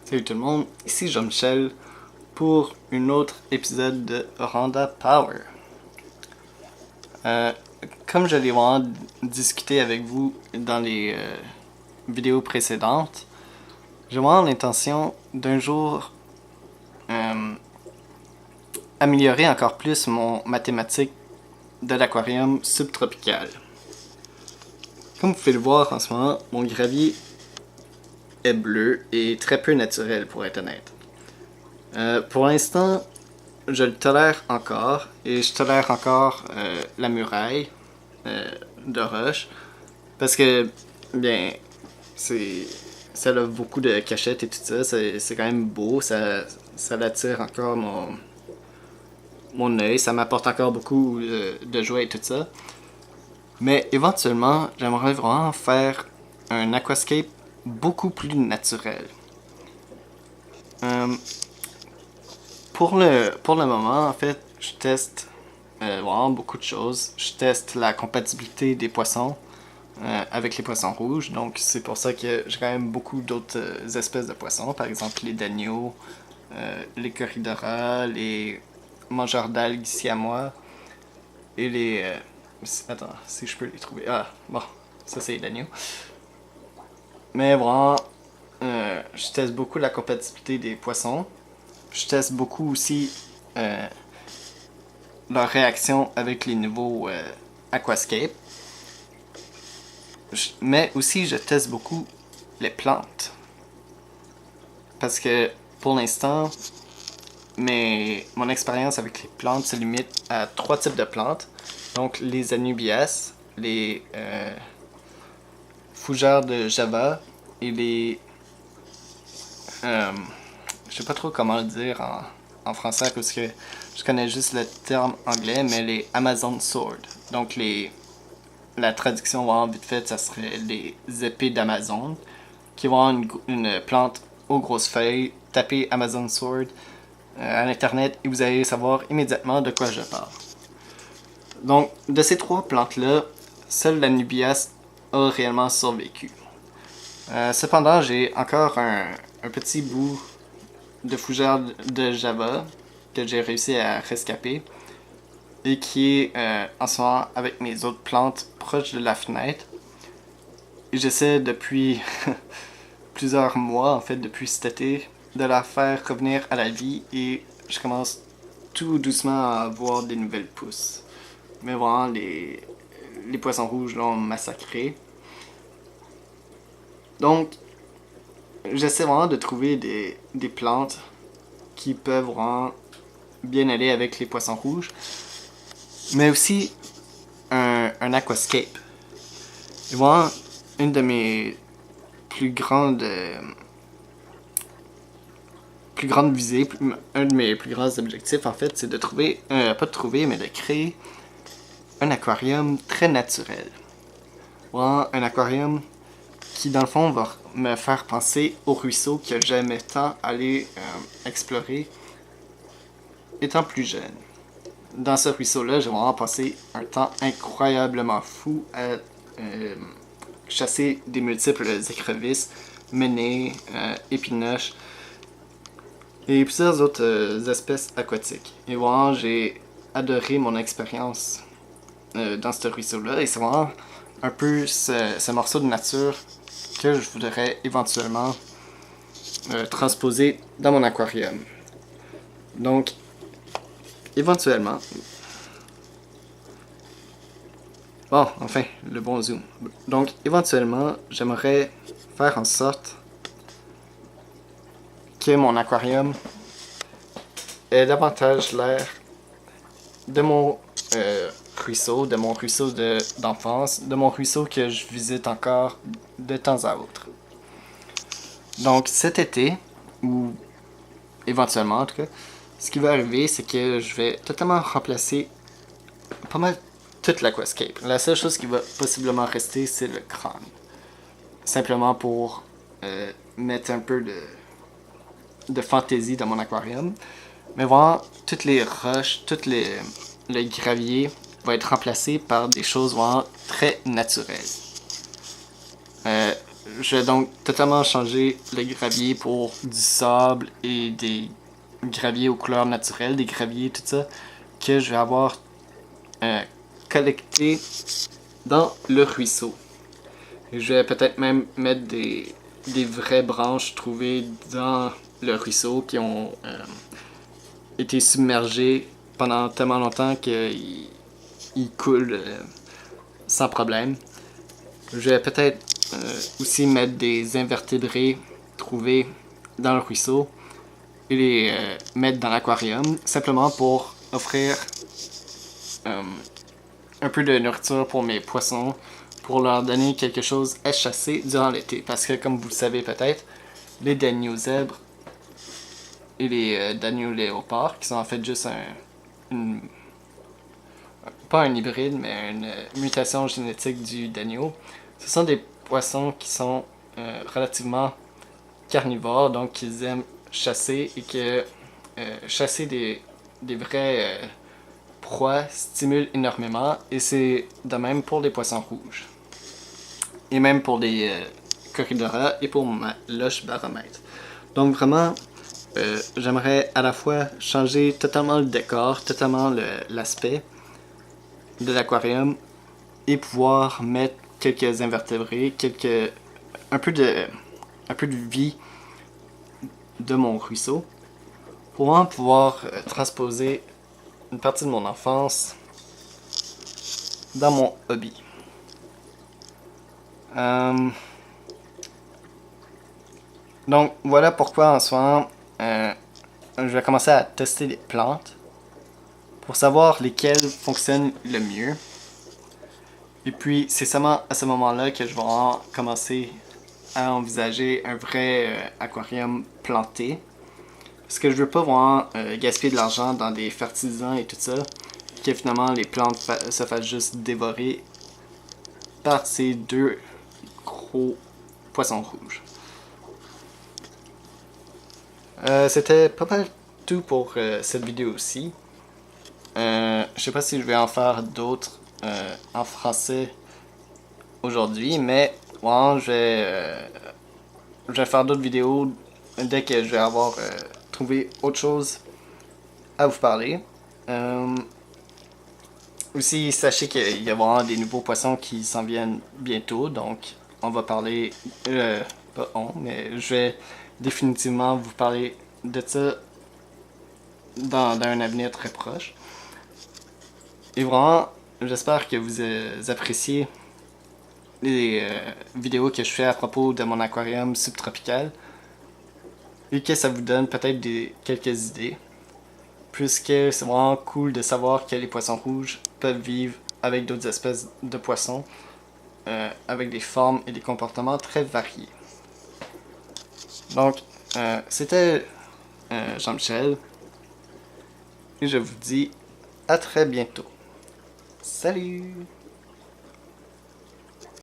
Salut tout le monde, ici Jean-Michel pour un autre épisode de Randa Power. Comme je l'ai vraiment discuté avec vous dans les vidéos précédentes, j'ai vraiment l'intention d'un jour améliorer encore plus mon mathématique de l'aquarium subtropical. Comme vous pouvez le voir en ce moment, mon gravier est bleu et très peu naturel pour être honnête. Pour l'instant, je le tolère encore et je tolère encore la muraille de roche parce que, bien, ça a beaucoup de cachettes et tout ça, c'est quand même beau, ça l'attire encore mon œil, ça m'apporte encore beaucoup de joie et tout ça. Mais éventuellement, j'aimerais vraiment faire un aquascape beaucoup plus naturel. Pour le moment, en fait, je teste vraiment beaucoup de choses. Je teste la compatibilité des poissons avec les poissons rouges. Donc, c'est pour ça que j'ai quand même beaucoup d'autres espèces de poissons. Par exemple, les danios, les corridora, les mangeurs d'algues ici à moi. Et les... attends, si je peux les trouver. Ah, bon, ça c'est les danios. Mais vraiment, je teste beaucoup la compatibilité des poissons. Je teste beaucoup aussi leur réaction avec les nouveaux aquascapes. Mais aussi, je teste beaucoup les plantes. Parce que pour l'instant, mon expérience avec les plantes se limite à 3 types de plantes. Donc les anubias, les fougères de Java et les... je sais pas trop comment le dire en français parce que je connais juste le terme anglais, mais les Amazon Sword. Donc la traduction vraiment vite faite, ça serait les épées d'Amazon, qui vont avoir une plante aux grosses feuilles. Tapez Amazon Sword à l'internet et vous allez savoir immédiatement de quoi je parle. Donc de ces 3 plantes-là, seule l'Anubias a réellement survécu. Cependant, j'ai encore un petit bout de fougère de Java que j'ai réussi à rescaper et qui est en ce moment avec mes autres plantes proches de la fenêtre. Et j'essaie depuis plusieurs mois, en fait depuis cet été, de la faire revenir à la vie et je commence tout doucement à avoir des nouvelles pousses. Mais vraiment, les poissons rouges l'ont massacré. Donc, j'essaie vraiment de trouver des plantes qui peuvent vraiment bien aller avec les poissons rouges. Mais aussi un aquascape. Et vraiment, une de mes plus grandes visées, un de mes plus grands objectifs en fait, c'est de trouver, pas de trouver, mais de créer un aquarium très naturel. Vraiment, un aquarium qui dans le fond va me faire penser au ruisseau que j'aimais tant aller explorer étant plus jeune. Dans ce ruisseau-là, j'ai vraiment passé un temps incroyablement fou à chasser des multiples écrevisses, menées, épinoches et plusieurs autres espèces aquatiques. Et vraiment, j'ai adoré mon expérience dans ce ruisseau-là et c'est vraiment un peu ce morceau de nature que je voudrais éventuellement transposer dans mon aquarium. Donc, éventuellement... Bon, enfin, le bon zoom. Donc, éventuellement, j'aimerais faire en sorte que mon aquarium ait davantage l'air de mon ruisseau, d'enfance, de mon ruisseau que je visite encore de temps à autre. Donc, cet été, ou éventuellement en tout cas, ce qui va arriver, c'est que je vais totalement remplacer pas mal toute l'aquascape. La seule chose qui va possiblement rester, c'est le crâne. Simplement pour mettre un peu de fantaisie dans mon aquarium. Mais vraiment, toutes les roches, le gravier va être remplacé par des choses vraiment très naturelles. je vais donc totalement changer le gravier pour du sable et des graviers aux couleurs naturelles, des graviers, tout ça, que je vais avoir collecté dans le ruisseau. Je vais peut-être même mettre des vraies branches trouvées dans le ruisseau qui ont été submergées pendant tellement longtemps qu'ils coulent sans problème. Je vais peut-être aussi mettre des invertébrés trouvés dans le ruisseau et les mettre dans l'aquarium, simplement pour offrir un peu de nourriture pour mes poissons, pour leur donner quelque chose à chasser durant l'été. Parce que, comme vous le savez peut-être, les dagneaux zèbres et les dagneaux léopards, qui sont en fait juste pas un hybride, mais une mutation génétique du dagneau, ce sont des poissons qui sont relativement carnivores, donc ils aiment chasser et que chasser des vrais proies stimule énormément, et c'est de même pour les poissons rouges. Et même pour les corridora et pour ma loche baromètre. Donc vraiment, j'aimerais à la fois changer totalement le décor, totalement l'aspect de l'aquarium et pouvoir mettre quelques invertébrés, un peu de vie de mon ruisseau pour pouvoir transposer une partie de mon enfance dans mon hobby. Donc voilà pourquoi en ce moment je vais commencer à tester les plantes pour savoir lesquelles fonctionnent le mieux. Et puis c'est seulement à ce moment-là que je vais commencer à envisager un vrai aquarium planté. Parce que je veux pas vraiment gaspiller de l'argent dans des fertilisants et tout ça, que finalement les plantes se fassent juste dévorer par ces deux gros poissons rouges. C'était pas mal tout pour cette vidéo aussi. Je sais pas si je vais en faire d'autres en français aujourd'hui, mais ouais, je vais faire d'autres vidéos dès que je vais avoir trouvé autre chose à vous parler. Aussi, sachez qu'il y a vraiment des nouveaux poissons qui s'en viennent bientôt, donc on va parler, pas on, mais je vais définitivement vous parler de ça dans un avenir très proche. Et vraiment, j'espère que vous appréciez les vidéos que je fais à propos de mon aquarium subtropical et que ça vous donne peut-être quelques idées, puisque c'est vraiment cool de savoir que les poissons rouges peuvent vivre avec d'autres espèces de poissons avec des formes et des comportements très variés. Donc, c'était Jean-Michel et je vous dis à très bientôt. Salut!